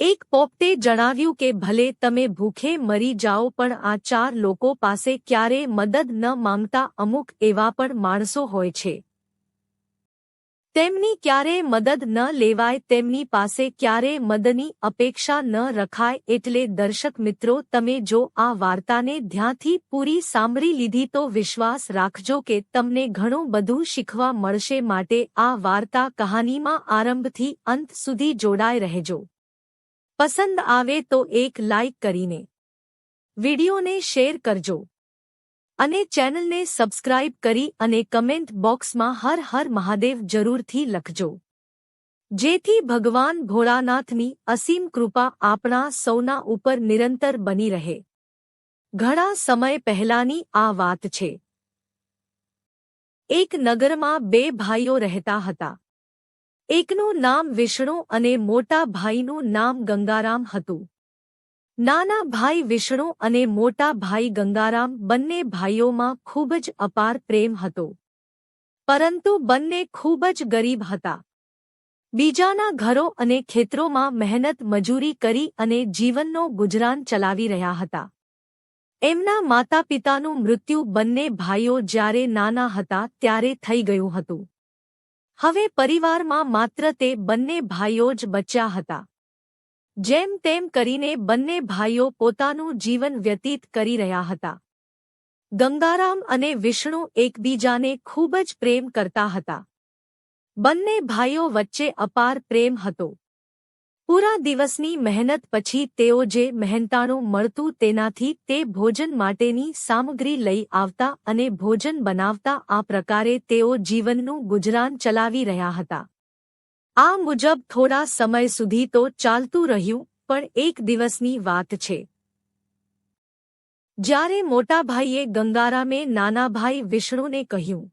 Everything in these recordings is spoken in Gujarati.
એક પોપટે જણાવ્યું કે ભલે તમે ભૂખે મરી જાઓ પણ આ 4 લોકો પાસે ક્યારે મદદ ન માંગતા અમુક એવા પણ માણસો હોય છે. તેમની ક્યારે મદદ ન લેવાય, તેમની પાસે ક્યારે મદદની અપેક્ષા ન રખાય. એટલે દર્શક મિત્રો, તમે જો આ વાર્તાને ધ્યાનથી પૂરી સાંભળી લીધી તો વિશ્વાસ રાખજો કે તમને ઘણું બધું શીખવા મળશે. માટે આ વાર્તા કહાનીમાં આરંભથી અંત સુધી જોડાઈ રહેજો. પસંદ આવે તો એક લાઇક કરીને વિડિયોને શેર કરજો અને ચેનલને સબસ્ક્રાઇબ કરી અને કમેન્ટ બોક્સમાં હર હર મહાદેવ જરૂરથી લખજો, જેથી ભગવાન ભોળાનાથની અસીમ કૃપા આપણા સૌના ઉપર નિરંતર બની રહે. ઘણા સમય પહેલાની આ વાત છે. એક નગરમાં 2 ભાઈઓ રહેતા હતા. એકનું નામ વિષ્ણુ અને મોટા ભાઈનું નામ ગંગારામ હતું. નાના ભાઈ વિષ્ણુ અને મોટા ભાઈ ગંગારામ બંને ભાઈઓમાં ખૂબ જ અપાર પ્રેમ હતો, પરંતુ બંને ખૂબ જ ગરીબ હતા. બીજાના ઘરો અને ખેતરોમાં મહેનત મજૂરી કરી અને જીવનનો ગુજરાન ચલાવી રહ્યા હતા. એમના માતાપિતાનું મૃત્યુ બંને ભાઈઓ જ્યારે નાના હતા ત્યારે થઈ ગયું હતું. હવે પરિવારમાં માત્ર તે બંને ભાઈઓ જ બચ્યા હતા. જેમ તેમ કરીને બંને ભાઈઓ પોતાનું જીવન વ્યતીત કરી રહ્યા હતા. ગંગારામ અને વિષ્ણુ એકબીજાને ખૂબ જ પ્રેમ કરતા હતા. બંને ભાઈઓ વચ્ચે અપાર પ્રેમ હતો. પૂરા દિવસની મહેનત પછી તેઓ જે મહેનતાણું મળતું તેનાથી તે ભોજન માટેની સામગ્રી લઈ આવતા અને ભોજન બનાવતા. આ પ્રકારે તેઓ જીવનનું ગુજરાન ચલાવી રહ્યા હતા. આ મુજબ થોડા સમય સુધી તો ચાલતું રહ્યું, પણ એક દિવસની વાત છે. જ્યારે મોટા ભાઈએ ગંગારામે નાના ભાઈ વિષ્ણુને કહ્યું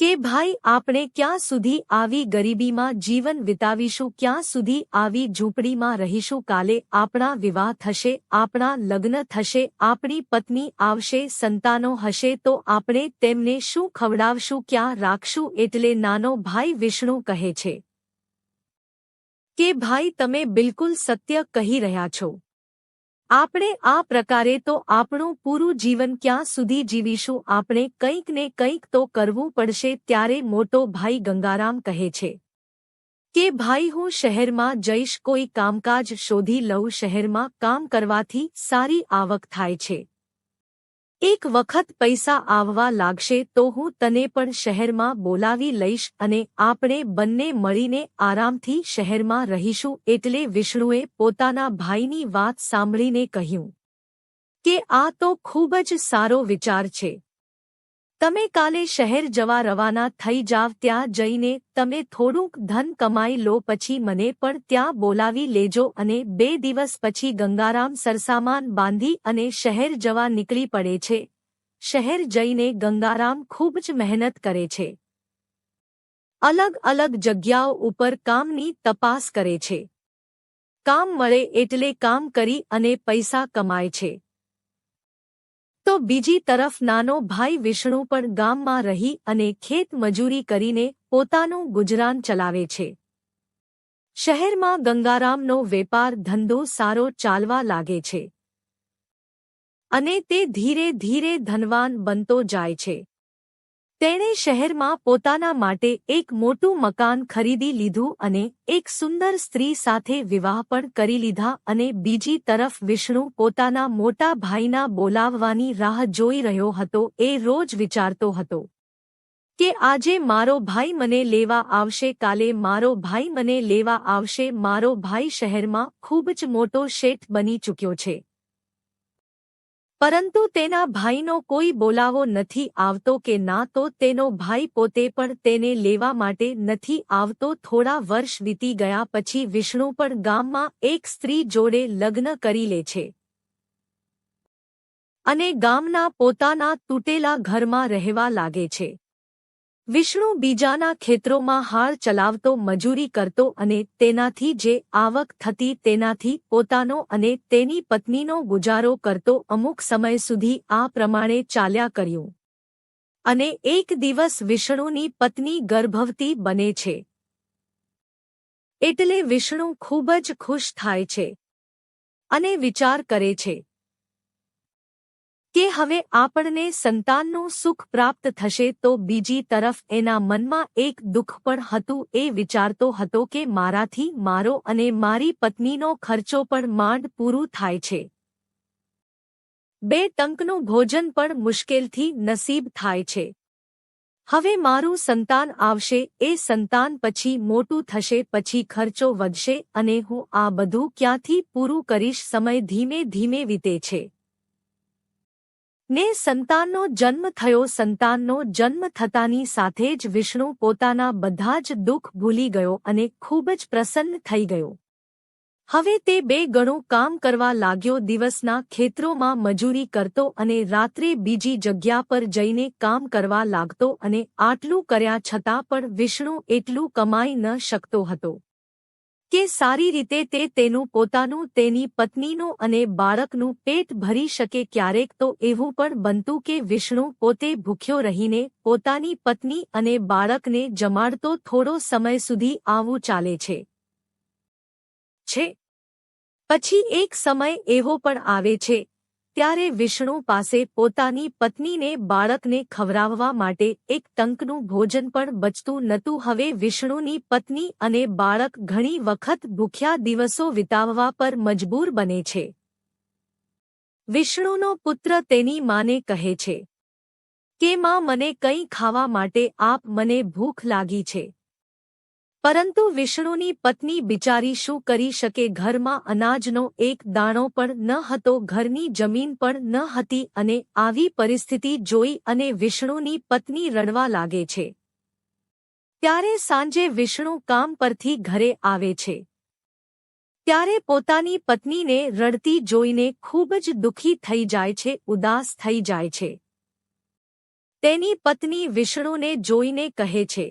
કે ભાઈ, આપણે ક્યાં સુધી આવી ગરીબીમાં જીવન વિતાવીશું, ક્યાં સુધી આવી ઝૂંપડીમાં રહીશું? કાલે આપણા વિવાહ થશે, આપણા લગ્ન થશે, આપણી પત્ની આવશે, સંતાનો હશે તો આપણે તેમને શું ખવડાવશું, ક્યાં રાખશું? એટલે નાનો ભાઈ વિષ્ણુ કહે છે કે ભાઈ, તમે બિલકુલ સત્ય કહી રહ્યા છો. આપણે આ પ્રકારે તો આપણું પૂરું જીવન ક્યાં સુધી જીવીશું? આપણે કંઈક ને કંઈક તો કરવું પડશે. ત્યારે મોટો ભાઈ ગંગારામ કહે છે કે ભાઈ, હું શહેરમાં જઈશ, કોઈ કામકાજ શોધી લઉં. શહેરમાં કામ કરવાથી સારી આવક થાય છે. એક વખત પૈસા આવવા લાગશે તો હું તને પણ શહેરમાં બોલાવી લઈશ અને આપણે બંને મળીને આરામથી શહેરમાં રહીશું. એટલે વિષ્ણુએ પોતાના ભાઈની વાત સાંભળીને કહ્યું કે આ તો ખૂબ જ સારો વિચાર છે. તમે કાલે શહેર જવા રવાના થઈ જાવ. ત્યાં જઈને તમે થોડુંક ધન કમાઈ લો, પછી મને પણ ત્યાં બોલાવી લેજો. અને 2 દિવસ પછી ગંગારામ સરસામાન બાંધી અને શહેર જવા નીકળી પડે છે. શહેર જઈને ગંગારામ ખૂબ જ મહેનત કરે છે. અલગ અલગ જગ્યાઓ ઉપર કામની તપાસ કરે છે. કામ મળે એટલે કામ કરી અને પૈસા કમાય છે. તો બીજી તરફ નાનો ભાઈ વિષ્ણુ પણ ગામમાં રહી અને ખેત મજૂરી કરીને પોતાનું ગુજરાન ચલાવે છે. શહેરમાં ગંગારામનો વેપાર ધંધો સારો ચાલવા લાગે છે અને તે ધીરે ધીરે ધનવાન બનતો જાય છે. તેણે શહેરમાં પોતાના માટે એક મોટું મકાન ખરીદી લીધું અને એક સુંદર સ્ત્રી સાથે વિવાહ પણ કરી લીધા. અને બીજી તરફ વિષ્ણુ પોતાના મોટા ભાઈના બોલાવવાની રાહ જોઈ રહ્યો હતો. એ રોજ વિચારતો હતો કે આજે મારો ભાઈ મને લેવા આવશે, કાલે મારો ભાઈ મને લેવા આવશે. મારો ભાઈ શહેરમાં ખૂબ જ મોટો શેઠ બની ચૂક્યો છે, પરંતુ તેના ભાઈનો કોઈ બોલાવો નથી આવતો કે ના તો તેનો ભાઈ પોતે પણ તેને લેવા માટે નથી આવતો. થોડા વર્ષ વીતી ગયા પછી વિષ્ણુ પણ ગામમાં એક સ્ત્રી જોડે લગ્ન કરી લે છે અને ગામના પોતાના તૂટેલા ઘરમાં રહેવા લાગે છે. વિષ્ણુ બીજાના ખેતરોમાં હાળ ચલાવતો, મજૂરી કરતો અને તેનાથી જે આવક થતી તેનાથી પોતાનો અને તેની પત્નીનો ગુજારો કરતો. અમુક સમય સુધી આ પ્રમાણે ચાલ્યા કર્યું અને એક દિવસ વિષ્ણુની પત્ની ગર્ભવતી બને છે. એટલે વિષ્ણુ ખૂબ જ ખુશ થાય છે અને વિચાર કરે છે કે હવે આપણને સંતાનનું સુખ પ્રાપ્ત થશે, તો બીજી તરફ એના મનમાં એક દુઃખ પણ હતું. એ વિચારતો હતો કે મારાથી મારો અને મારી પત્નીનો ખર્ચો પણ માંડ પૂરું થાય છે. બે ટંકનું ભોજન પણ મુશ્કેલથી નસીબ થાય છે. હવે મારું સંતાન આવશે, એ સંતાન પછી મોટું થશે, પછી ખર્ચો વધશે અને હું આ બધું ક્યાંથી પૂરું કરીશ? સમય ધીમે ધીમે વીતે છે ને સંતાનનો જન્મ થયો. સંતાનનો જન્મ થતાની સાથે જ વિષ્ણુ પોતાના બધા જ દુઃખ ભૂલી ગયો અને ખૂબ જ પ્રસન્ન થઈ ગયો. હવે તે બે ગણું કામ કરવા લાગ્યો. દિવસના ખેતરોમાં મજૂરી કરતો અને રાત્રે બીજી જગ્યા પર જઈને કામ કરવા લાગતો, અને આટલું કર્યા છતાં પણ વિષ્ણુ એટલું કમાઈ ન શકતો હતો કે સારી રીતે તે તેનું પોતાનું, તેની પત્નીનું અને બાળકનું પેટ ભરી શકે. ક્યારેક તો એવું પણ બનતું કે વિષ્ણુ પોતે ભૂખ્યો રહીને પોતાની પત્ની અને બાળકને જમાડતો. થોડો સમય સુધી આવું ચાલે છે. પછી એક સમય એવો પણ આવે છે ત્યારે વિષ્ણુ પાસે પોતાની પત્નીને, બાળકને ખવડાવવા માટે એક ટંકનું ભોજન પણ બચતું નહોતું. હવે વિષ્ણુની પત્ની અને બાળક ઘણી વખત ભૂખ્યા દિવસો વિતાવવા પર મજબૂર બને છે. વિષ્ણુનો પુત્ર તેની માને કહે છે કે માં, મને કંઈ ખાવા માટે આપ, મને ભૂખ લાગી છે. પરંતુ વિષ્ણુની પત્ની બિચારી શું કરી શકે? ઘરમાં અનાજનો એક દાણો પણ ન હતો, ઘરની જમીન પણ ન હતી, અને આવી પરિસ્થિતિ જોઈ અને વિષ્ણુની પત્ની રડવા લાગે છે. ત્યારે સાંજે વિષ્ણુ કામ પરથી ઘરે આવે છે ત્યારે પોતાની પત્નીને રડતી જોઈને ખૂબ જ દુઃખી થઈ જાય છે, ઉદાસ થઈ જાય છે. તેની પત્ની વિષ્ણુને જોઈને કહે છે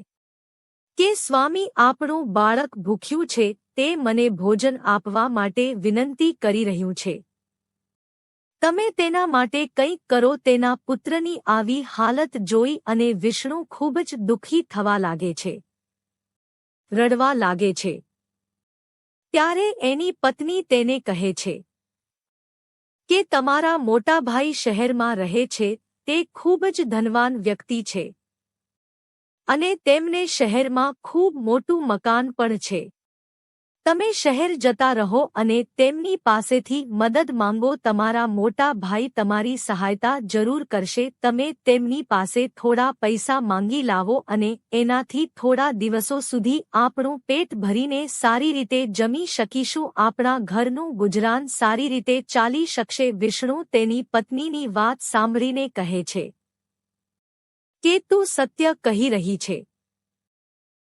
કે સ્વામી, આપણું બાળક ભૂખ્યું છે, તે મને ભોજન આપવા માટે વિનંતી કરી રહ્યું છે. તમે તેના માટે કંઈક કરો. તેના પુત્રની આવી હાલત જોઈ અને વિષ્ણુ ખૂબ જ દુઃખી થવા લાગે છે, રડવા લાગે છે. ત્યારે એની પત્ની તેને કહે છે કે તમારા મોટા ભાઈ શહેરમાં રહે છે, તે ખૂબ જ ધનવાન વ્યક્તિ છે અને તેમને શહેરમાં ખૂબ મોટું મકાન પણ છે. તમે શહેર જતા રહો અને તેમની પાસેથી મદદ માંગો. તમારા મોટા ભાઈ તમારી સહાયતા જરૂર કરશે. તમે તેમની પાસે થોડા પૈસા માંગી લાવો અને એનાથી થોડા દિવસો સુધી આપણું પેટ ભરીને સારી રીતે જમી શકીશું. આપણા ઘરનું ગુજરાન સારી રીતે ચાલી શકશે. વિષ્ણુ તેની પત્નીની વાત સાંભળીને કહે છે કે તું સત્ય કહી રહી છે.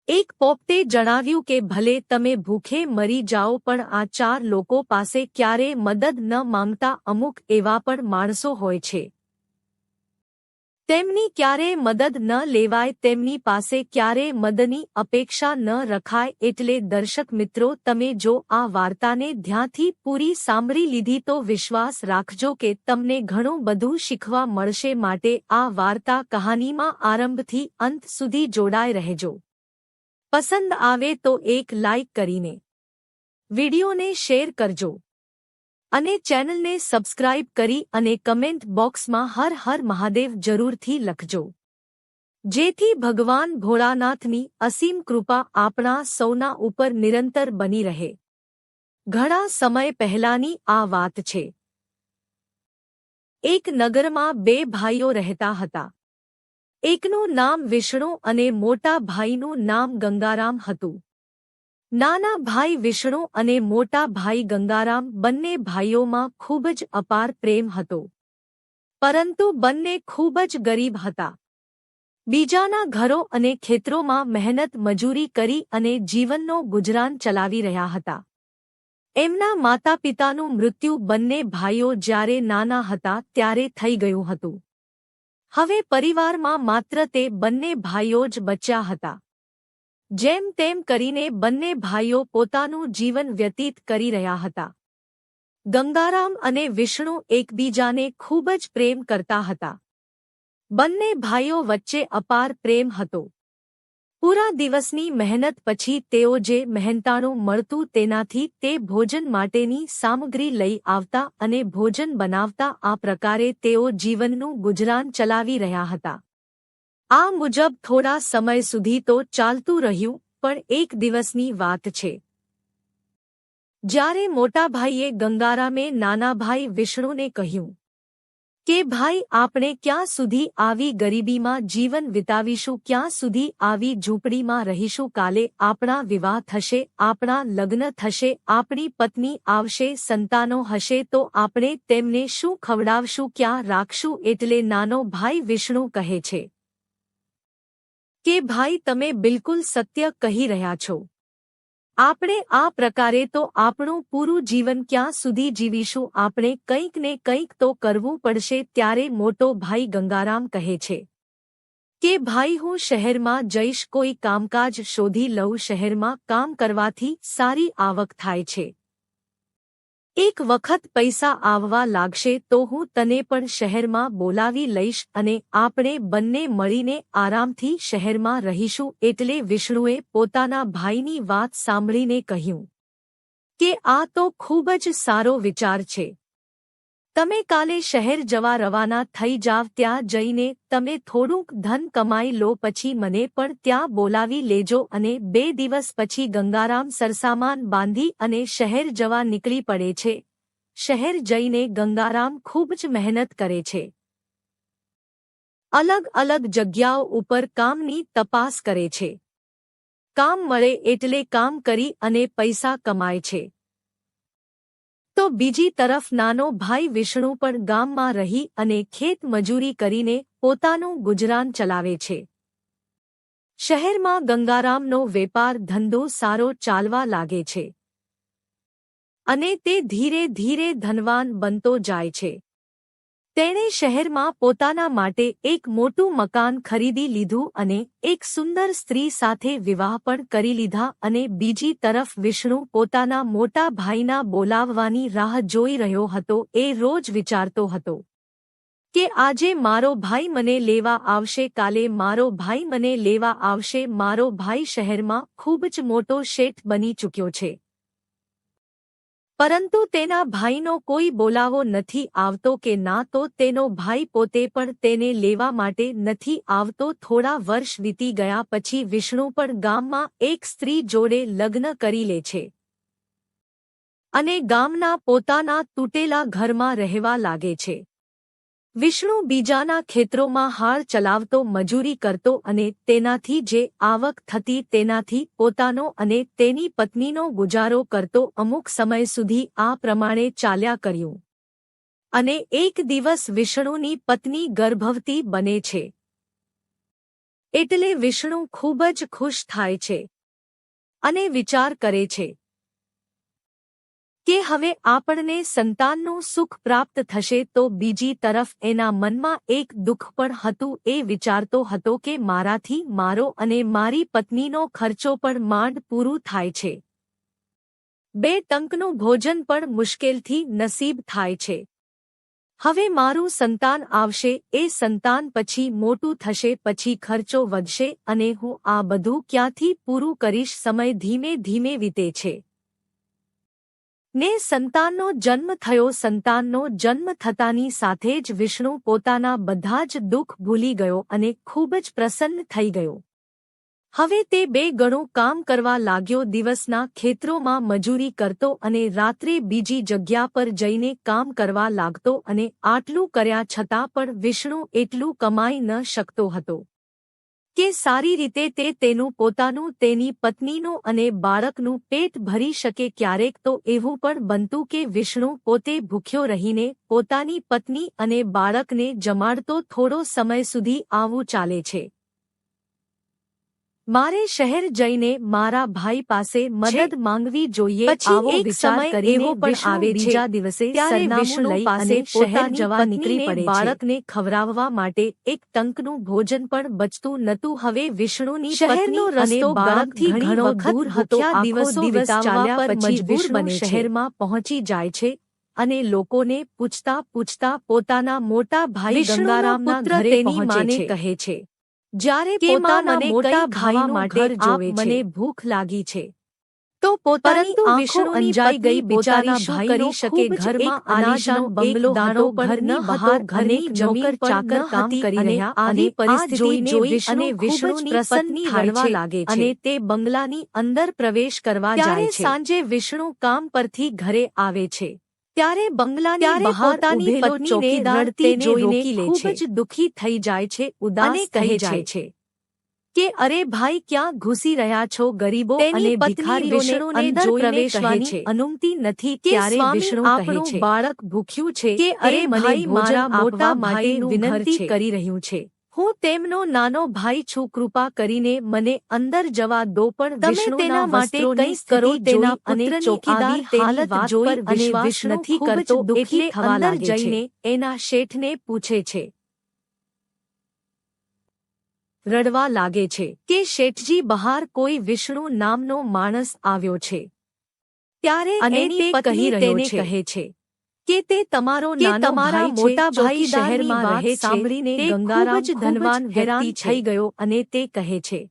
એક પોપટે જણાવ્યું કે ભલે તમે ભૂખે મરી જાઓ, પણ આ 4 લોકો પાસે ક્યારે મદદ ન માંગતા. અમુક એવા પણ માણસો હોય છે, તેમની ક્યારે મદદ ન લેવાય, તેમની પાસે ક્યારે મદદની અપેક્ષા ન રખાય. એટલે દર્શક મિત્રો, તમે જો આ વાર્તાને ધ્યાનથી પૂરી સાંભળી લીધી તો વિશ્વાસ રાખજો કે તમને ઘણું બધું શીખવા મળશે. માટે આ વાર્તા કહાનીમાં આરંભથી અંત સુધી જોડાઈ રહેજો. પસંદ આવે તો એક લાઇક કરીને વિડિયોને શેર કરજો અને ચેનલને સબસ્ક્રાઇબ કરી અને કમેન્ટ બોક્સમાં હર હર મહાદેવ જરૂરથી લખજો, જેથી ભગવાન ભોળાનાથની અસીમ કૃપા આપણા સૌના ઉપર નિરંતર બની રહે. ઘણા સમય પહેલાની આ વાત છે. એક નગરમાં 2 ભાઈઓ રહેતા હતા. એકનું નામ વિષ્ણુ અને મોટા ભાઈનું નામ ગંગારામ હતું. નાના ભાઈ વિષ્ણુ અને મોટા ભાઈ ગંગારામ, બંને ભાઈઓમાં ખૂબ જ અપાર પ્રેમ હતો, પરંતુ બંને ખૂબ જ ગરીબ હતા. બીજાના ઘરો અને ખેતરોમાં મહેનત મજૂરી કરી અને જીવનનો ગુજરાન ચલાવી રહ્યા હતા. એમના માતા પિતાનું મૃત્યુ બંને ભાઈઓ જ્યારે નાના હતા ત્યારે થઈ ગયું હતું. હવે પરિવારમાં માત્ર તે બંને ભાઈઓ જ બચ્યા હતા. જેમ તેમ કરીને બંને ભાઈઓ પોતાનું જીવન વ્યતીત કરી રહ્યા હતા. ગંગારામ અને વિષ્ણુ એકબીજાને ખૂબ જ પ્રેમ કરતા હતા. બંને ભાઈઓ વચ્ચે અપાર પ્રેમ હતો. પૂરા દિવસની મહેનત પછી તેઓ જે મહેનતાણું મળતું તેનાથી તે ભોજન માટેની સામગ્રી લઈ આવતા અને ભોજન બનાવતા. આ પ્રકારે તેઓ જીવનનું ગુજરાન ચલાવી રહ્યા હતા. આ મુજબ થોડા સમય સુધી તો ચાલતું રહ્યું, પણ એક દિવસની વાત છે. જ્યારે મોટા ભાઈએ ગંગારામે નાના ભાઈ વિષ્ણુને કહ્યું કે ભાઈ, આપણે ક્યાં સુધી આવી ગરીબીમાં જીવન વિતાવીશું, ક્યાં સુધી આવી ઝૂંપડીમાં રહીશું? કાલે આપણા વિવાહ થશે, આપણા લગ્ન થશે, આપણી પત્ની આવશે, સંતાનો હશે, તો આપણે તેમને શું ખવડાવશું, ક્યાં રાખશું? એટલે નાનો ભાઈ વિષ્ણુ કહે છે કે ભાઈ, તમે બિલકુલ સત્ય કહી રહ્યા છો. આપણે આ પ્રકારે તો આપણું પૂરું જીવન ક્યાં સુધી જીવીશું? આપણે કંઈક ને કંઈક તો કરવું પડશે. ત્યારે મોટો ભાઈ ગંગારામ કહે છે કે ભાઈ, હું શહેરમાં જઈશ, કોઈ કામકાજ શોધી લઉં. શહેરમાં કામ કરવાથી સારી આવક થાય છે. એક વખત પૈસા આવવા લાગશે તો હું તને પણ શહેરમાં બોલાવી લઈશ અને આપણે બંને મળીને આરામથી શહેરમાં રહીશું. એટલે વિષ્ણુએ પોતાના ભાઈની વાત સાંભળીને કહ્યું કે આ તો ખૂબ જ સારો વિચાર છે. તમે કાલે શહેર જવા રવાના થઈ જાવ. ત્યાં જઈને તમે થોડુંક ધન કમાઈ લો, પછી મને પણ ત્યાં બોલાવી લેજો. અને 2 દિવસ પછી ગંગારામ સરસામાન બાંધી અને શહેર જવા નીકળી પડે છે. શહેર જઈને ગંગારામ ખૂબ જ મહેનત કરે છે. અલગ અલગ જગ્યાઓ ઉપર કામની તપાસ કરે છે. કામ મળે એટલે કામ કરી અને પૈસા કમાય છે. તો બીજી તરફ નાનો ભાઈ વિષ્ણુ પણ ગામમાં રહી અને ખેત મજૂરી કરીને પોતાનું ગુજરાન ચલાવે છે. શહેરમાં ગંગારામનો વેપાર ધંધો સારો ચાલવા લાગે છે અને તે ધીરે ધીરે ધનવાન બનતો જાય છે. તેણે શહેરમાં પોતાના માટે એક મોટું મકાન ખરીદી લીધું અને એક સુંદર સ્ત્રી સાથે વિવાહ પણ કરી લીધા. અને બીજી તરફ વિષ્ણુ પોતાના મોટા ભાઈના બોલાવવાની રાહ જોઈ રહ્યો હતો. એ રોજ વિચારતો હતો કે આજે મારો ભાઈ મને લેવા આવશે, કાલે મારો ભાઈ મને લેવા આવશે. મારો ભાઈ શહેરમાં ખૂબ જ મોટો શેઠ બની ચૂક્યો છે, પરંતુ તેના ભાઈનો કોઈ બોલાવો નથી આવતો કે ના તો તેનો ભાઈ પોતે પણ તેને લેવા માટે નથી આવતો. થોડા વર્ષ વીતી ગયા પછી વિષ્ણુ પણ ગામમાં એક સ્ત્રી જોડે લગ્ન કરી લે છે અને ગામના પોતાના તૂટેલા ઘરમાં રહેવા લાગે છે. વિષ્ણુ બીજાના ખેતરોમાં હાળ ચલાવતો, મજૂરી કરતો અને તેનાથી જે આવક થતી તેનાથી પોતાનો અને તેની પત્નીનો ગુજારો કરતો. અમુક સમય સુધી આ પ્રમાણે ચાલ્યા કર્યું અને એક દિવસ વિષ્ણુની પત્ની ગર્ભવતી બને છે. એટલે વિષ્ણુ ખૂબ જ ખુશ થાય છે અને વિચાર કરે છે કે હવે આપણને સંતાનનું સુખ પ્રાપ્ત થશે. તો બીજી તરફ એના મનમાં એક દુઃખ પણ હતું. એ વિચારતો હતો કે મારાથી મારો અને મારી પત્નીનો ખર્ચો પણ માંડ પૂરું થાય છે. 2 ટંકનું ભોજન પણ મુશ્કેલથી નસીબ થાય છે. હવે મારું સંતાન આવશે, એ સંતાન પછી મોટું થશે, પછી ખર્ચો વધશે અને હું આ બધું ક્યાંથી પૂરું કરીશ? સમય ધીમે ધીમે વીતે છે ને સંતાનનો જન્મ થયો. સંતાનનો જન્મ થતાની સાથે જ વિષ્ણુ પોતાના બધા જ દુઃખ ભૂલી ગયો અને ખૂબ જ પ્રસન્ન થઈ ગયો. હવે તે 2 ગણું કામ કરવા લાગ્યો. દિવસના ખેતરોમાં મજૂરી કરતો અને રાત્રે બીજી જગ્યા પર જઈને કામ કરવા લાગતો. અને આટલું કર્યા છતાં પણ વિષ્ણુ એટલું કમાઈ ન શકતો હતો કે સારી રીતે તે તેનું પોતાનું, તેની પત્નીનું અને બાળકનું પેટ ભરી શકે. ક્યારેક તો એવું પણ બનતું કે વિષ્ણુ પોતે ભૂખ્યો રહીને પોતાની પત્ની અને બાળકને જમાડતો. થોડો સમય સુધી આવું ચાલે છે. મારે શહેર જઈને મારા ભાઈ પાસે મદદ માંગવી જોઈએ. આવો વિચાર કરીને પણ આવે છે. બીજા દિવસે ત્યારે વિષ્ણુ પાસે શહેર જવા નીકળી પડે છે. બાળકને ખવડાવવા માટે એક ટંકનું ભોજન પણ બચતું નહોતું. હવે વિષ્ણુની શહેરનો રસ્તો બાળકથી ઘણો દૂર હતો. દિવસો વિતાવ્યા પછી વિષ્ણુ શહેરમાં પહોંચી જાય છે અને લોકોને પૂછતા પૂછતા પોતાના મોટા ભાઈ ગંગારામના ઘરે પહોંચે છે. કહે છે જ્યારે પોતાના મોટા ભાઈ માટે આપ મને ભૂખ લાગી છે તો પરંતુ વિષ્ણુ અંજાઈ ગઈ બિચારી શું કરી શકે ઘરમાં આલિશાન બંગલો દાણો ઘરની બહાર ઘરની જમીન ચાકર કામ કરી રહ્યા અને પરિસ્થિતિ જોઈ અને વિષ્ણુની પત્ની રડવા લાગે છે અને તે બંગલાની અંદર પ્રવેશ કરવા જાય છે સાંજે વિષ્ણુ કામ પરથી ઘરે આવે છે ત્યારે બંગલાની બહાર પોતાની પત્નીને રડતી જોઈને ખૂબ જ દુઃખી થઈ જાય છે ઉદાસ થઈ જાય છે કે અરે ભાઈ ક્યાં ઘૂસી રહ્યા છો ગરીબો અને ભિખારીઓને અંદર પ્રવેશવાની અનુમતિ નથી ત્યારે વિષ્ણુ કહે છે બાળક ભૂખ્યું છે કે અરે ભાઈ મારા મોટા ભાઈ વિનંતી કરી રહ્યું છે હું તેમનો નાનો ભાઈ છું કૃપા કરીને મને અંદર જવા દો પણ તમે તેના માટે કંઈ કરો તેના અને ચોકીદાર હાલત જોઈ અને વિશ્વાસ નથી કરતો એટલે અંદર જઈને એના શેઠને પૂછે છે રડવા લાગે છે કે શેઠજી બહાર કોઈ વિષ્ણુ નામનો માણસ આવ્યો છે ત્યારે એની પત્ની તેને કહે છે કે તે તમારો નાનો ભાઈ મોટા ભાઈ શહેરમાં રહે સાંભળીને ગંગારામ ધનવાન હેરાન થઈ ગયો અને તે કહે છે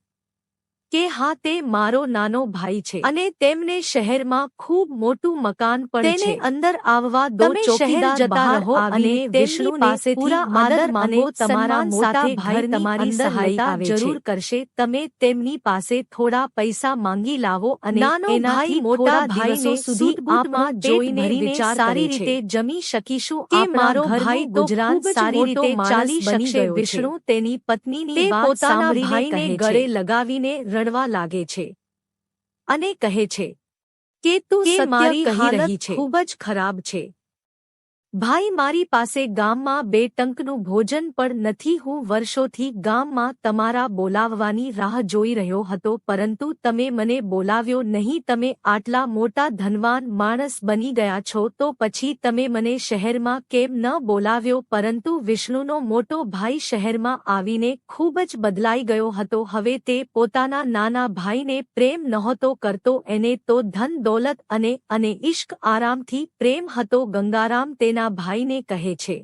કે હા તે મારો નાનો ભાઈ છે અને તેમને શહેરમાં ખૂબ મોટું મકાન પણ છે તેને અંદર આવવા દો ચોકીદાર જતા રહો અને વિષ્ણુ પાસેથી પૂરા આદર માનો તમારા મોટા ભાઈ તમારી સહાયતા જરૂર કરશે તમે તેમની પાસે થોડા પૈસા માંગી લાવો અને નાનો ભાઈ મોટા ભાઈને સુધી આમાં જોઈને વિચાર સારી રીતે જમી શકીશું કે મારો ભાઈ ગુજરાત સારી રીતે ચાલી શકશે વિષ્ણુ તેની પત્નીની વાત સાંભળીને ગળે લગાવીને રડવા લાગે છે અને કહે છે કે તું મારી હાલત ખૂબ જ ખરાબ છે ભાઈ મારી પાસે ગામમાં 2 ટંકનું ભોજન પણ નથી હું વર્ષોથી ગામમાં તમારા બોલાવવાની રાહ જોઈ રહ્યો હતો પરંતુ તમે મને બોલાવ્યો નહીં તમે આટલા મોટા ધનવાન માણસ બની ગયા છો તો પછી તમે મને શહેરમાં કેમ ન બોલાવ્યો પરંતુ વિષ્ણુનો મોટો ભાઈ શહેરમાં આવીને ખૂબ જ બદલાઈ ગયો હતો હવે તે પોતાના નાના ભાઈને પ્રેમ નહોતો કરતો એને તો ધન દોલત અને ઇશ્ક આરામથી પ્રેમ હતો ગંગારામ તેના ભાઈને કહે છે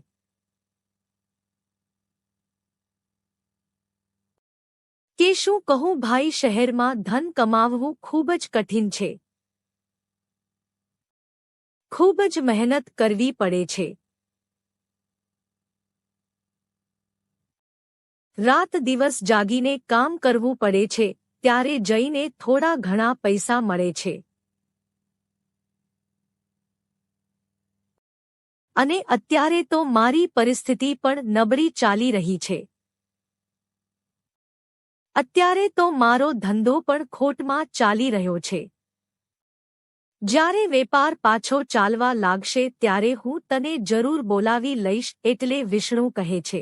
કે શું કહું ભાઈ શહેરમાં ધન કમાવવું ખૂબ જ કઠિન છે ખૂબ જ મહેનત કરવી પડે છે રાત દિવસ જાગીને કામ કરવું પડે છે ત્યારે જઈને થોડા ઘણા પૈસા મળે છે અને અત્યારે તો મારી પરિસ્થિતિ પણ નબળી ચાલી રહી છે અત્યારે તો મારો ધંધો પણ ખોટમાં ચાલી રહ્યો છે જ્યારે વેપાર પાછો ચાલવા લાગશે ત્યારે હું તને જરૂર બોલાવી લઈશ એટલે વિષ્ણુ કહે છે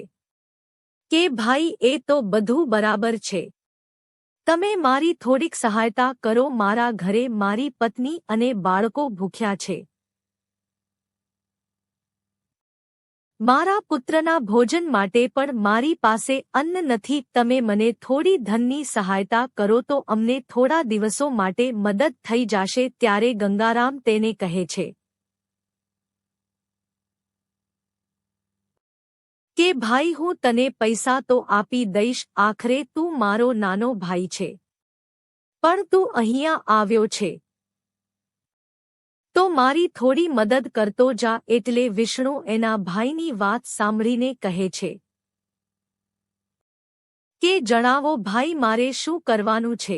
કે ભાઈ એ તો બધું બરાબર છે તમે મારી થોડીક સહાયતા કરો મારા ઘરે મારી પત્ની અને બાળકો ભૂખ્યા છે મારા પુત્રના ભોજન માટે પણ મારી પાસે અન્ન નથી તમે મને થોડી ધનની સહાયતા કરો તો અમને થોડા દિવસો માટે મદદ થઈ જશે ત્યારે ગંગારામ તેને કહે છે કે ભાઈ હું તને પૈસા તો આપી દઈશ આખરે તું મારો નાનો ભાઈ છે પણ તું અહીંયા આવ્યો છે તો મારી થોડી મદદ કરતો જા એટલે વિષ્ણુ એના ભાઈની વાત સાંભળીને કહે છે કે જણાવો ભાઈ મારે શું કરવાનું છે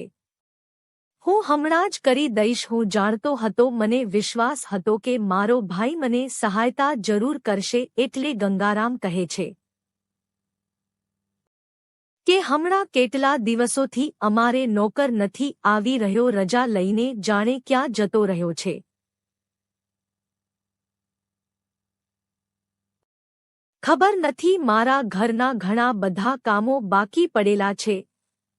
હું હમણાં જ કરી દઈશ હું જાણતો હતો મને વિશ્વાસ હતો કે મારો ભાઈ મને સહાયતા જરૂર કરશે એટલે ગંગારામ કહે છે કે હમણાં કેટલા દિવસોથી અમારે નોકર નથી આવી રહ્યો રજા લઈને જાણે ક્યાં જતો રહ્યો છે ખબર નથી મારા ઘરના ઘણા બધા કામો બાકી પડેલા છે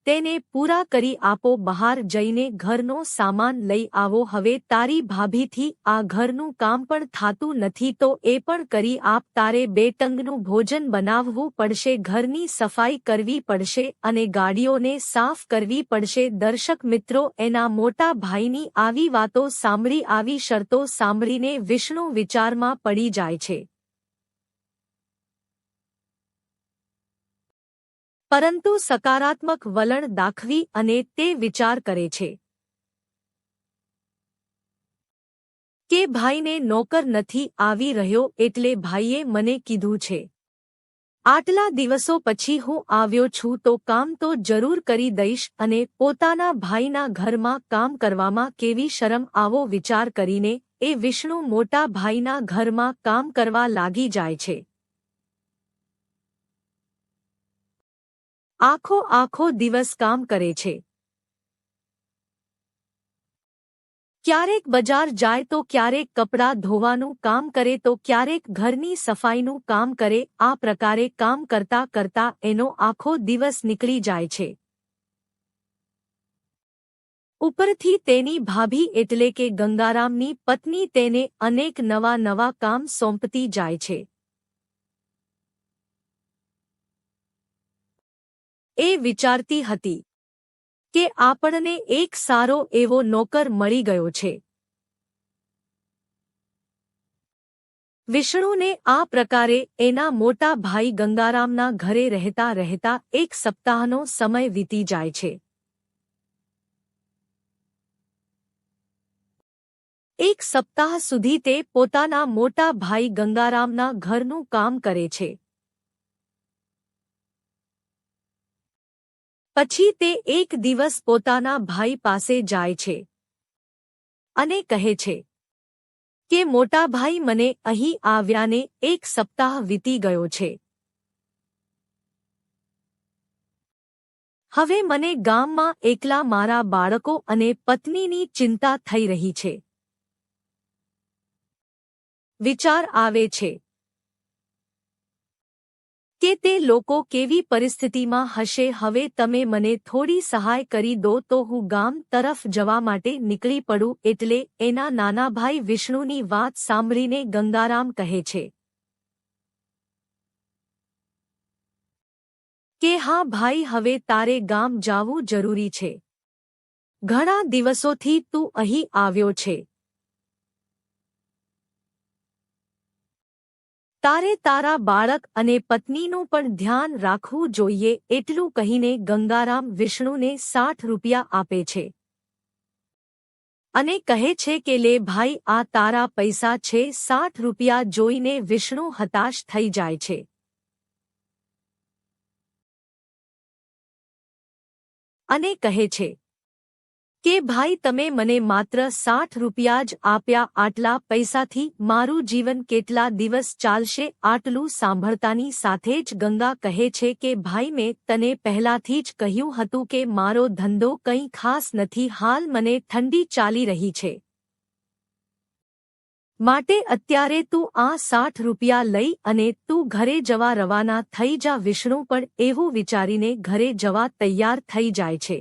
તેને પૂરા કરી આપો બહાર જઈને ઘરનો સામાન લઈ આવો હવે તારી ભાભીથી આ ઘરનું કામ પણ થાતું નથી તો એ પણ કરી આપ તારે 2 ટંકનું ભોજન બનાવવું પડશે ઘરની સફાઈ કરવી પડશે અને ગાડીઓને સાફ કરવી પડશે દર્શક મિત્રો એના મોટા ભાઈની આવી વાતો સાંભળી આવી શરતો સાંભળીને વિષ્ણુ વિચારમાં પડી જાય છે પરંતુ સકારાત્મક વલણ દાખવી અને તે વિચાર કરે છે કે ભાઈને નોકર નથી આવી રહ્યો એટલે ભાઈએ મને કીધું છે આટલા દિવસો પછી હું આવ્યો છું તો કામ તો જરૂર કરી દઈશ અને પોતાના ભાઈના ઘરમાં કામ કરવામાં કેવી શરમ આવો વિચાર કરીને એ વિષ્ણુ મોટા ભાઈના ઘરમાં કામ કરવા લાગી જાય છે આખો દિવસ કામ કરે છે ક્યારેક બજાર જાય તો ક્યારેક કપડાં ધોવાનું કામ કરે તો ક્યારેક ઘરની સફાઈનું કામ કરે આ પ્રકારે કામ કરતા કરતા એનો આખો દિવસ નીકળી જાય છે ઉપરથી તેની ભાભી એટલે કે ગંગારામની પત્ની તેને અનેક નવા કામ સોંપતી જાય છે એ વિચારતી હતી કે આપણને એક સારો એવો નોકર મળી ગયો છે વિષ્ણુને આ પ્રકારે એના મોટા ભાઈ ગંગારામના ઘરે રહેતા રહેતા એક સપ્તાહનો સમય વીતી જાય છે એક સપ્તાહ સુધી તે પોતાના મોટા ભાઈ ગંગારામના ઘરનું કામ કરે છે પછી તે એક દિવસ પોતાના ભાઈ પાસે જાય છે અને કહે છે કે મોટા ભાઈ મને અહીં આવ્યાને એક સપ્તાહ વીતી ગયો છે હવે મને ગામમાં એકલા મારા બાળકો અને પત્નીની ચિંતા થઈ રહી છે વિચાર આવે છે કે તે લોકો કેવી પરિસ્થિતિમાં હશે હવે તમે મને થોડી સહાય કરી દો તો હું ગામ તરફ જવા માટે નીકળી પડું એટલે એના નાના ભાઈ વિષ્ણુની વાત સાંભળીને ગંગારામ કહે છે કે હા ભાઈ હવે તારે ગામ જાવું જરૂરી છે ઘણા દિવસોથી તું અહીં આવ્યો છે તારે તારા બાળક અને પત્નીનું પણ ધ્યાન રાખવું જોઈએ એટલું કહીને ગંગારામ વિષ્ણુને 60 રૂપિયા આપે છે અને કહે છે કે લે ભાઈ આ તારા પૈસા છે 60 રૂપિયા જોઈને વિષ્ણુ હતાશ થઈ જાય છે અને કહે છે કે ભાઈ તમે મને માત્ર 60 રૂપિયા જ આપ્યા આટલા પૈસાથી મારું જીવન કેટલા દિવસ ચાલશે આટલું સાંભળતાની સાથે જ ગંગા કહે છે કે ભાઈ મેં તને પહેલાથી જ કહ્યું હતું કે મારો ધંધો કંઈ ખાસ નથી હાલ મને ઠંડી ચાલી રહી છે માટે અત્યારે તું આ 60 રૂપિયા લઈ અને તું ઘરે જવા રવાના થઈ જા વિષ્ણુ પણ એવું વિચારીને ઘરે જવા તૈયાર થઈ જાય છે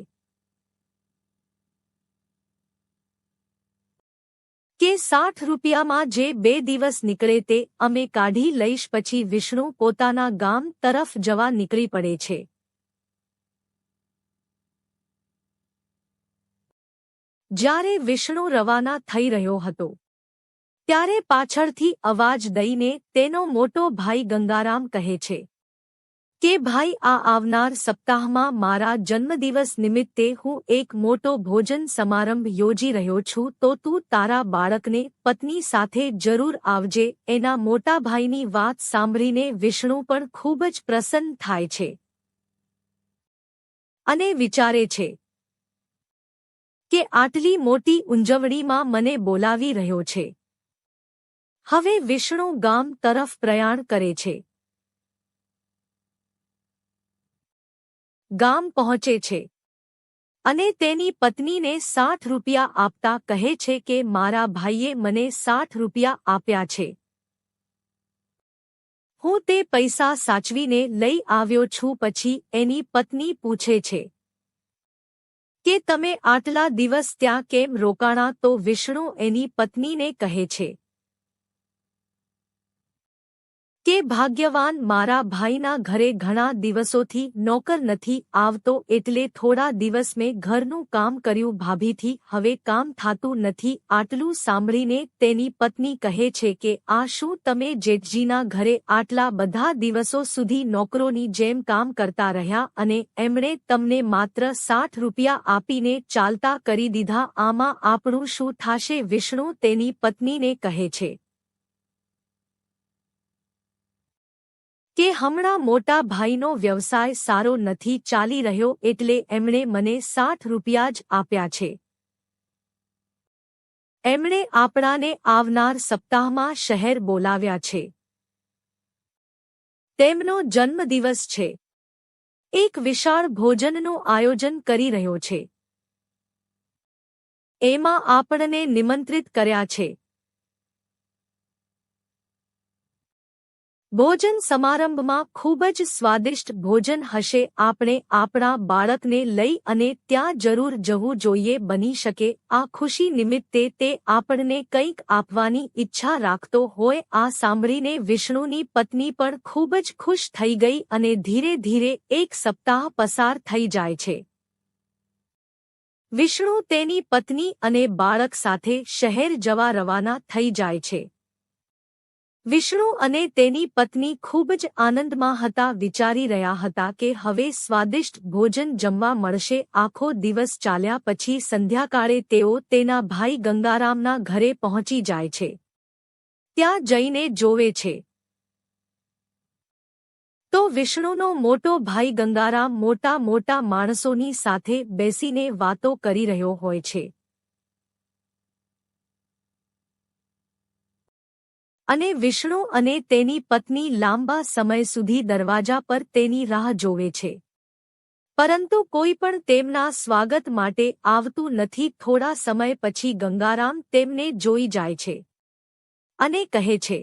કે 60 રૂપિયામાં જે 2 દિવસ નીકળે તે અમે કાઢી લઈશ પછી વિષ્ણુ પોતાના ગામ તરફ જવા નીકળી પડે છે જ્યારે વિષ્ણુ રવાના થઈ રહ્યો હતો ત્યારે પાછળથી અવાજ દઈને તેનો મોટો ભાઈ ગંગારામ કહે છે કે ભાઈ આ આવનાર સપ્તાહમાં મારા જન્મદિવસ નિમિત્તે હું એક મોટો ભોજન સમારંભ યોજી રહ્યો છું તો તું તારા બાળકને પત્ની સાથે જરૂર આવજે એના મોટા ભાઈની વાત સાંભળીને વિષ્ણુ પણ ખૂબ જ પ્રસન્ન થાય છે અને વિચારે છે કે આટલી મોટી ઉજવણીમાં મને બોલાવી રહ્યો છે હવે વિષ્ણુ ગામ તરફ પ્રયાણ કરે છે ગામ પહોંચે છે અને તેની પત્નીને 60 રૂપિયા આપતા કહે છે કે મારા ભાઈએ મને 60 રૂપિયા આપ્યા છે હું તે પૈસા સાચવીને લઈ આવ્યો છું પછી એની પત્ની પૂછે છે કે તમે આટલા દિવસ ત્યાં કેમ રોકાણા તો વિષ્ણુ એની પત્નીને કહે છે કે ભાગ્યવાન મારા ભાઈના ઘરે ઘણા દિવસોથી નોકર નથી આવતો એટલે થોડા દિવસ મેં ઘરનું કામ કર્યું ભાભીથી હવે કામ થાતું નથી। આટલું સાંભળીને તેની પત્ની કહે છે કે આ શું તમે જેઠજીના ઘરે આટલા બધા દિવસો સુધી નોકરોની જેમ કામ કરતા રહ્યા અને એમણે તમને માત્ર 60 રૂપિયા આપીને ચાલતા કરી દીધા, આમાં આપણું શું થાશે? વિષ્ણુ તેની પત્નીને કહે છે કે હમણાં મોટા ભાઈનો વ્યવસાય સારો નથી ચાલી રહ્યો એટલે એમણે મને 60 રૂપિયા જ આપ્યા છે। એમણે આપણાને આવનાર સપ્તાહમાં શહેર બોલાવ્યા છે। તેમનો જન્મદિવસ છે। એક વિશાળ ભોજનનું આયોજન કરી રહ્યો છે। એમાં આપણને નિમંત્રિત કર્યા છે। ભોજન સમારંભમાં ખૂબ જ સ્વાદિષ્ટ ભોજન હશે। આપણે આપણા બાળકને લઈ અને ત્યાં જરૂર જવું જોઈએ। બની શકે આ ખુશી નિમિત્તે તે આપણને કંઈક આપવાની ઈચ્છા રાખતો હોય। આ સાંભળીને વિષ્ણુની પત્ની પણ ખૂબ જ ખુશ થઈ ગઈ અને ધીરે ધીરે એક સપ્તાહ પસાર થઈ જાય છે। વિષ્ણુ તેની પત્ની અને બાળક સાથે શહેર જવા રવાના થઈ જાય છે। વિષ્ણુ અને તેની પત્ની ખૂબ જ આનંદમાં હતા। વિચારી રહ્યા હતા કે હવે સ્વાદિષ્ટ ભોજન જમવા મળશે। આખો દિવસ ચાલ્યા પછી સંધ્યાકાળે તેઓ તેના ભાઈ ગંગારામના ઘરે પહોંચી જાય છે। ત્યાં જઈને જોવે છે તો વિષ્ણુનો મોટો ભાઈ ગંગારામ મોટા મોટા માણસોની સાથે બેસીને વાતો કરી રહ્યો હોય છે અને વિષ્ણુ અને તેની પત્ની લાંબા સમય સુધી દરવાજા પર તેની રાહ જોવે છે, પરંતુ કોઈ પણ તેમના સ્વાગત માટે આવતું નથી। થોડા સમય પછી ગંગારામ તેમને જોઈ જાય છે અને કહે છે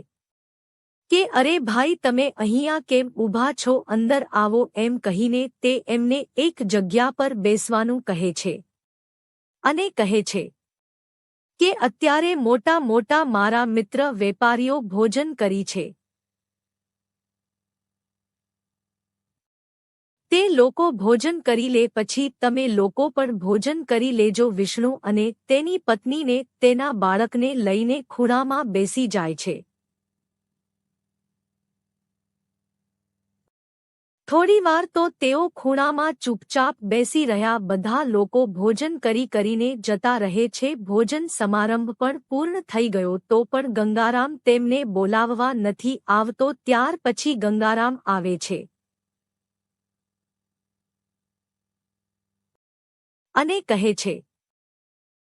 કે અરે ભાઈ, તમે અહીંયા કેમ ઊભા છો? અંદર આવો। એમ કહીને તે એમને એક જગ્યા પર બેસવાનું કહે છે અને કહે છે કે અત્યારે મોટા મોટા મારા મિત્ર વેપારીઓ ભોજન કરી છે। તે લોકો ભોજન કરી લે પછી તમે લોકો પણ ભોજન કરી લેજો। વિષ્ણુ અને તેની પત્નીને તેના બાળકને લઈને ખૂણામાં બેસી જાય છે। થોડીવાર તો તેઓ ખૂણામાં ચૂપચાપ બેસી રહ્યા। બધા લોકો ભોજન કરીને જતા રહે છે। ભોજન સમારંભ પણ પૂર્ણ થઈ ગયો તો પણ ગંગારામ તેમને બોલાવવા નથી આવતો। ત્યાર પછી ગંગારામ આવે છે અને કહે છે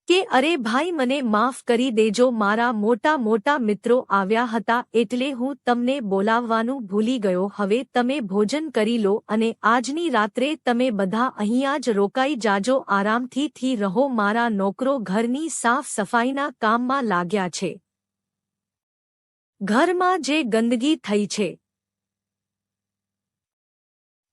કે અરે ભાઈ, મને માફ કરી દેજો। મારા મોટા મોટા મિત્રો આવ્યા હતા એટલે હું તમને બોલાવવાનું ભૂલી ગયો। હવે તમે ભોજન કરી લો અને આજની રાત્રે તમે બધા અહીંયા જ રોકાઈ જાજો। આરામથી રહો। મારા નોકરો ઘરની સાફ સફાઈના કામમાં લાગ્યા છે। ઘરમાં જે ગંદકી થઈ છે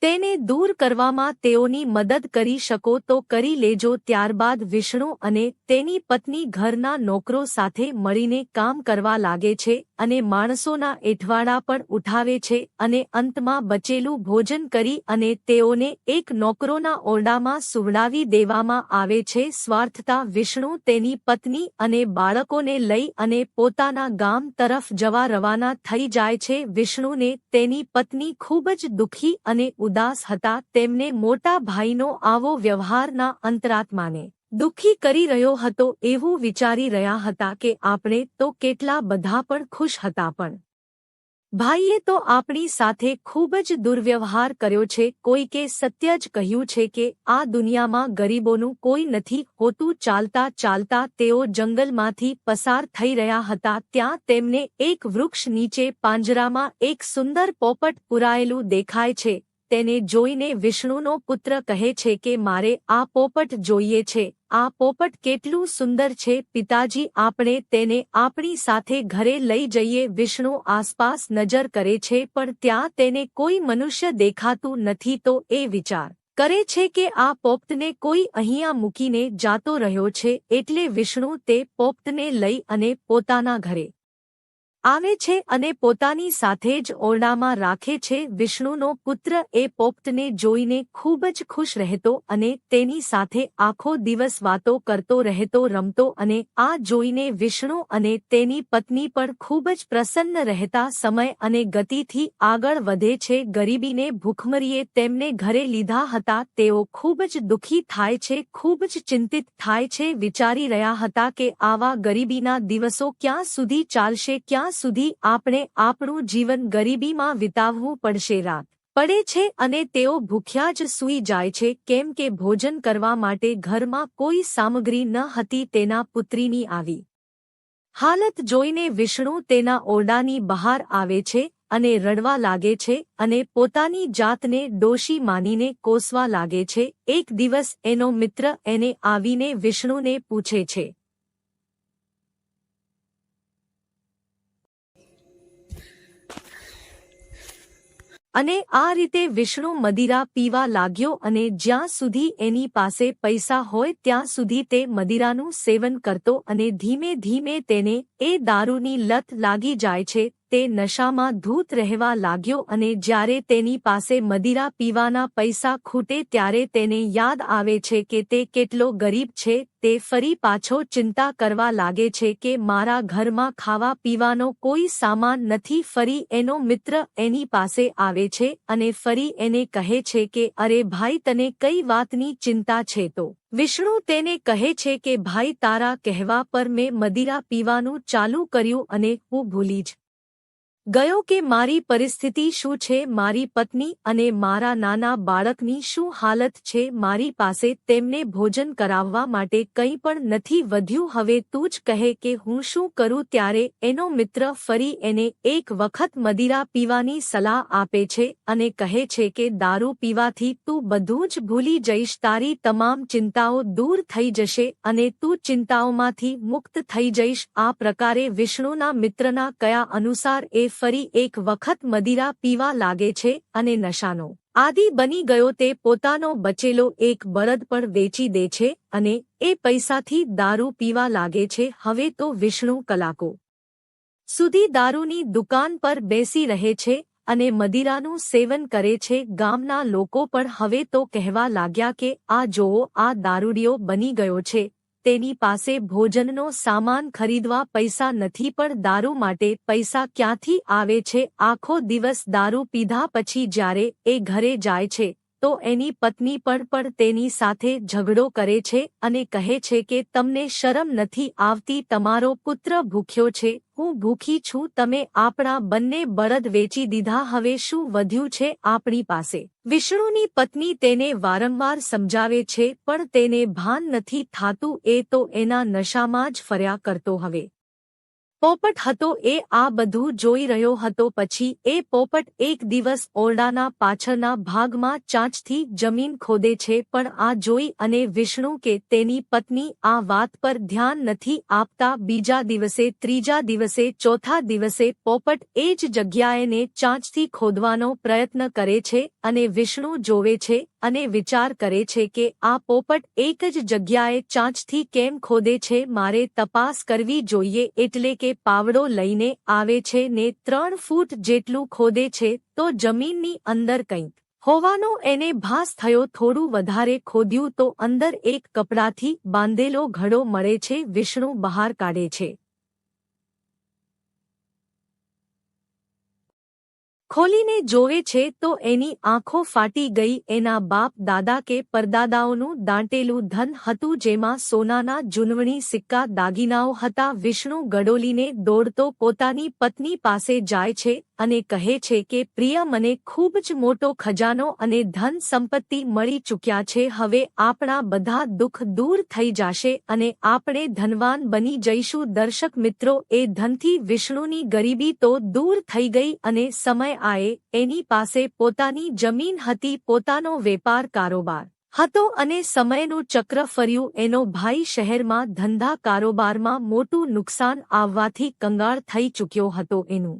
તેને દૂર કરવામાં તેઓની મદદ કરી શકો તો કરી લેજો। ત્યારબાદ વિષ્ણુ અને તેની પત્ની ઘરના નોકરો સાથે મળીને કામ કરવા લાગે છે અને માણસોના એઠવાડા પણ ઉઠાવે છે અને અંતમાં બચેલું ભોજન કરી અને તેઓને એક નોકરોના ઓરડામાં સુવડાવી દેવામાં આવે છે। સ્વાર્થતા વિષ્ણુ તેની પત્ની અને બાળકોને લઈ અને પોતાના ગામ તરફ જવા રવાના થઈ જાય છે। વિષ્ણુને તેની પત્ની ખૂબ જ દુઃખી અને ઉદાસ હતા। તેમને મોટા ભાઈનો આવો વ્યવહારના અંતરાત્માને દુઃખી કરી રહ્યો હતો એવું વિચારી રહ્યા હતા કે આપણે તો કેટલા બધા પણ ખુશ હતા, પણ ભાઈએ તો આપણી સાથે ખૂબ જ દુર્વ્યવહાર કર્યો છે। કોઈકે સત્ય જ કહ્યું છે કે આ દુનિયામાં ગરીબોનું કોઈ નથી હોતું। ચાલતા ચાલતા તેઓ જંગલમાંથી પસાર થઈ રહ્યા હતા। ત્યાં તેમને એક વૃક્ષ નીચે પાંજરામાં એક સુંદર પોપટ પુરાયેલું દેખાય છે। તેને જોઈને વિષ્ણુનો પુત્ર કહે છે કે મારે આ પોપટ જોઈએ છે। આ પોપટ કેટલું સુંદર છે પિતાજી, આપણે તેને આપણી સાથે ઘરે લઈ જઈએ। વિષ્ણુ આસપાસ નજર કરે છે પણ ત્યાં તેને કોઈ મનુષ્ય દેખાતું નથી તો એ વિચાર કરે છે કે આ પોપટને કોઈ અહીંયા મૂકીને જાતો રહ્યો છે। એટલે વિષ્ણુ તે પોપટને લઈ અને પોતાના ઘરે આવે છે અને પોતાની સાથે જ ઓરડામાં રાખે છે. વિષ્ણુનો પુત્ર એ પોપટને જોઈને ખૂબ જ ખુશ રહેતો અને તેની સાથે આખો દિવસ વાતો કરતો રહેતો, રમતો, અને આ જોઈને વિષ્ણુ અને તેની પત્ની પણ ખૂબ જ પ્રસન્ન રહેતા. સમય અને ગતિથી આગળ વધે છે. ગરીબીને ભૂખમરીએ તેમને ઘરે લીધા હતા. તેઓ ખૂબ જ દુઃખી થાય છે, ખૂબ જ ચિંતિત થાય છે. વિચારી રહ્યા હતા કે આવા ગરીબીના દિવસો ક્યાં સુધી ચાલશે, ક્યાં સુધી આપણે આપણું જીવન ગરીબીમાં વિતાવવું પડશે. રાત પડે છે અને તેઓ ભૂખ્યા જ સૂઈ જાય છે, કેમ કે ભોજન કરવા માટે ઘરમાં કોઈ સામગ્રી ન હતી. તેના પુત્રીની આવી હાલત જોઈને વિષ્ણુ તેના ઓરડાની બહાર આવે છે અને રડવા લાગે છે અને પોતાની જાતને ડોશી માનીને કોસવા લાગે છે. એક દિવસ એનો મિત્ર એને આવીને વિષ્ણુને પૂછે છે. અને આ રીતે વિષ્ણુ મદિરા પીવા લાગ્યો અને જ્યાં સુધી એની પાસે પૈસા હોય ત્યાં સુધી તે મદિરાનું સેવન કરતો અને ધીમે ધીમે તેને એ દારૂની લત લાગી જાય છે. તે નશામાં ધૂત રહેવા લાગ્યો અને જ્યારે તેની પાસે મદિરા પીવાના પૈસા ખૂટે ત્યારે તેને યાદ આવે છે કે તે કેટલો ગરીબ છે. તે ફરી પાછો ચિંતા કરવા લાગે છે કે મારા ઘરમાં ખાવા પીવાનો કોઈ સામાન નથી. ફરી એનો મિત્ર એની પાસે આવે છે અને ફરી એને કહે છે કે અરે ભાઈ, તને કઈ વાતની ચિંતા છે? તો વિષ્ણુ તેને કહે છે કે ભાઈ, તારા કહેવા પર મેં મદિરા પીવાનું ચાલુ કર્યું અને હું ભૂલી જ ગયો કે મારી પરિસ્થિતિ શું છે, મારી પત્ની અને મારા નાના બાળકની શું હાલત છે. મારી પાસે તેમને ભોજન કરાવવા માટે કંઈ પણ નથી વધ્યું. હવે તું જ કહે કે હું શું કરું? ત્યારે એનો મિત્ર ફરી એને એક વખત મદિરા પીવાની સલાહ આપે છે અને કહે છે કે દારૂ પીવાથી તું બધું જ ભૂલી જઈશ, તારી તમામ ચિંતાઓ દૂર થઈ જશે અને તું ચિંતાઓમાંથી મુક્ત થઈ જઈશ. આ પ્રકારે વિષ્ણુના મિત્રના કયા અનુસાર એ ફરી એક વખત મદિરા પીવા લાગે છે અને નશાનો આદિ બની ગયો. તે પોતાનો બચેલો એક બળદ પણ વેચી દે છે અને એ પૈસાથી દારૂ પીવા લાગે છે. હવે તો વિષ્ણુ કલાકો સુધી દારૂની દુકાન પર બેસી રહે છે અને મદિરાનું સેવન કરે છે. ગામના લોકો પણ હવે તો કહેવા લાગ્યા કે આ જોવો, આ દારૂડિયો બની ગયો છે. તેની પાસે ભોજનનો સામાન ખરીદવા પૈસા નથી, પણ દારૂ માટે પૈસા ક્યાંથી આવે છે? આખો દિવસ દારૂ પીધા પછી જ્યારે એ ઘરે જાય છે તો એની પત્ની પણ તેની સાથે ઝઘડો કરે છે અને કહે છે કે તમને શરમ નથી આવતી? તમારો પુત્ર ભૂખ્યો છે, હું ભૂખી છું. તમે આપણા બંને બળદ વેચી દીધા, હવે શું વધ્યું છે આપણી પાસે? વિષ્ણુની પત્ની તેને વારંવાર સમજાવે છે પણ તેને ભાન નથી થાતું. એ તો એના નશામાં જ ફર્યા કરતો. હવે પોપટ હતો એ આ બધું જોઈ રહ્યો હતો. પછી એ પોપટ એક દિવસ ઓરડાના પાછળના ભાગમાં ચાંચથી જમીન ખોદે છે, પણ આ જોઈ અને વિષ્ણુ કે તેની પત્ની આ વાત પર ધ્યાન નથી આપતા. બીજા દિવસે, ત્રીજા દિવસે, ચોથા દિવસે પોપટ એ જ જગ્યાએને ચાંચથી ખોદવાનો પ્રયત્ન કરે છે અને વિષ્ણુ જોવે છે અને વિચાર કરે છે કે આ પોપટ એક જ જગ્યાએ ચાંચથી કેમ ખોદે છે? મારે તપાસ કરવી જોઈએ. એટલે કે પાવડો લઈને આવે છે ને 3 ફૂટ જેટલું ખોદે છે તો જમીનની અંદર કંઈક હોવાનો એને ભાસ થયો. થોડું વધારે ખોદ્યું તો અંદર એક કપડાથી બાંધેલો ઘડો મળે છે. વિષ્ણુ બહાર કાઢે છે, ખોલીને જોવે છે તો એની આંખો ફાટી ગઈ. એના બાપ દાદા કે પરદાદાઓનું દાંટેલું ધન હતું, જેમાં સોનાના જૂનવણી સિક્કા દાગીનાઓ હતા. વિષ્ણુ ગડોલીને દોડતો પોતાની પત્ની પાસે જાય છે અને કહે છે કે પ્રિય, મને ખૂબ જ મોટો ખજાનો અને ધન સંપત્તિ મળી ચૂક્યા છે. હવે આપણા બધા દુઃખ દૂર થઈ જશે અને આપણે ધનવાન બની જઈશું. દર્શક મિત્રો, એ ધનથી વિષ્ણુની ગરીબી તો દૂર થઈ ગઈ અને સમય એની પાસે પોતાની જમીન હતી, પોતાનો વેપાર કારોબાર હતો અને સમયનું ચક્ર ફર્યું. એનો ભાઈ શહેરમાં ધંધા કારોબારમાં મોટું નુકસાન આવવાથી કંગાળ થઈ ચૂક્યો હતો. એનું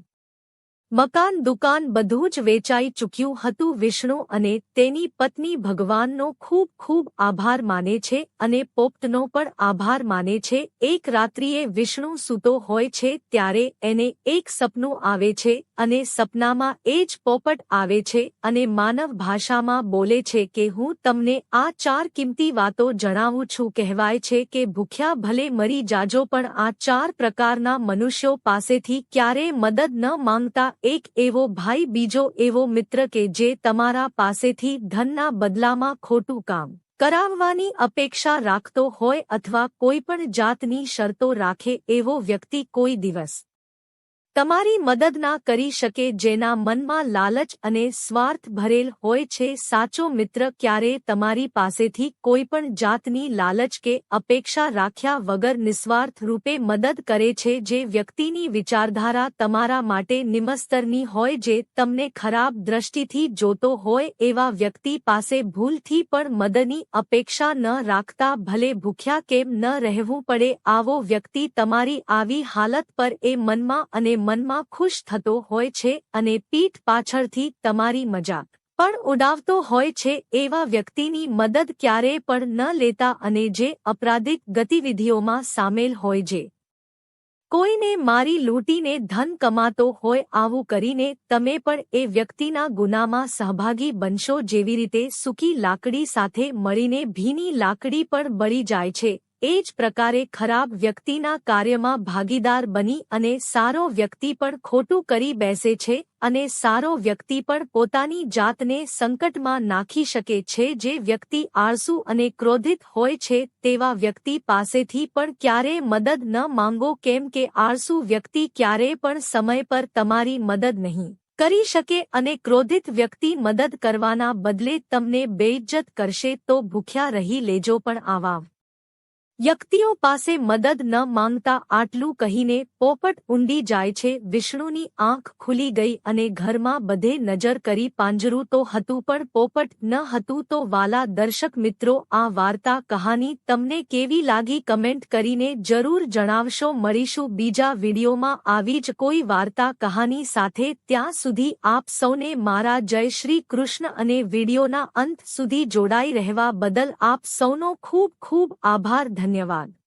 મકાન દુકાન બધું જ વેચાઈ ચૂક્યું હતું. વિષ્ણુ અને તેની પત્ની ભગવાનનો ખૂબ ખૂબ આભાર માને છે અને પોપટનો પણ આભાર માને છે. એક રાત્રિએ વિષ્ણુ સૂતો હોય છે ત્યારે એને એક સપનું આવે છે અને સપનામાં એ જ પોપટ આવે છે અને માનવ ભાષામાં બોલે છે કે હું તમને આ 4 કિંમતી વાતો જણાવું છું. કહેવાય છે કે ભૂખ્યા ભલે મરી જાજો પણ આ 4 પ્રકારના મનુષ્યો પાસેથી ક્યારેય મદદ ન માંગતા. એક એવો ભાઈ, બીજો એવો મિત્ર કે જે તમારા પાસેથી ધનના બદલામાં ખોટું કામ કરાવવાની અપેક્ષા રાખતો હોય અથવા કોઈપણ જાતની શરતો રાખે એવો વ્યક્તિ કોઈ દિવસ તમારી મદદ ના કરી શકે, જેના મનમાં લાલચ અને સ્વાર્થ ભરેલ હોય છે. સાચો મિત્ર ક્યારેય તમારી પાસેથી કોઈપણ જાતની લાલચ કે અપેક્ષા રાખ્યા વગર નિસ્વાર્થ રૂપે મદદ કરે છે. જે વ્યક્તિની વિચારધારા તમારા માટે નિમસ્તરની હોય, જે તમને ખરાબ દ્રષ્ટિથી જોતો હોય, એવા વ્યક્તિ પાસે ભૂલથી પણ મદદની અપેક્ષા ન રાખતા ભલે ભૂખ્યા કેમ ન રહેવું પડે. આવો વ્યક્તિ તમારી આવી હાલત પર એ મનમાં અને મનમાં ખુશ થતો હોય છે અને પીઠ પાછળથી તમારી મજાક પણ ઉડાવતો હોય છે. એવા વ્યક્તિની મદદ ક્યારેય પણ ન લેતા અને જે અપરાધિક ગતિવિધિઓમાં સામેલ હોય, જે કોઈને મારી લૂંટીને ધન કમાતો હોય, આવું કરીને તમે પણ એ વ્યક્તિના ગુનામાં સહભાગી બનશો. જેવી રીતે સૂકી લાકડી સાથે મળીને ભીની લાકડી પણ બળી જાય છે, એ જ પ્રકારે ખરાબ વ્યક્તિના કાર્યમાં ભાગીદાર બની અને સારો વ્યક્તિ પણ ખોટું કરી બેસે છે અને સારો વ્યક્તિ પણ પોતાની જાતને સંકટમાં નાખી શકે છે. જે વ્યક્તિ આળસુ અને ક્રોધિત હોય છે તેવા વ્યક્તિ પાસેથી પણ ક્યારેય મદદ ન માંગો, કેમ કે આળસુ વ્યક્તિ ક્યારેય પણ સમય પર તમારી મદદ નહીં કરી શકે અને ક્રોધિત વ્યક્તિ મદદ કરવાના બદલે તમને બેઇજ્જત કરશે. તો ભૂખ્યા રહી લેજો પણ આવા વ્યક્તિઓ પાસે મદદ ન માંગતા. આટલું કહીને પોપટ ઊંડી જાય છે. વિષ્ણુની આંખ ખુલી ગઈ અને ઘરમાં બધે નજર કરી. પાંજરું તો હતું પણ પોપટ ન હતું. તો વાલા દર્શક મિત્રો, આ વાર્તા કહાની તમને કેવી લાગી કમેન્ટ કરીને જરૂર જણાવશો. મળીશું બીજા વિડીયોમાં આવી જ કોઈ વાર્તા કહાની સાથે. ત્યાં સુધી આપ સૌને મારા જય શ્રી કૃષ્ણ અને વિડીયોના અંત સુધી જોડાઈ રહેવા બદલ આપ સૌનો ખૂબ ખૂબ આભાર. ધન્યવાદ.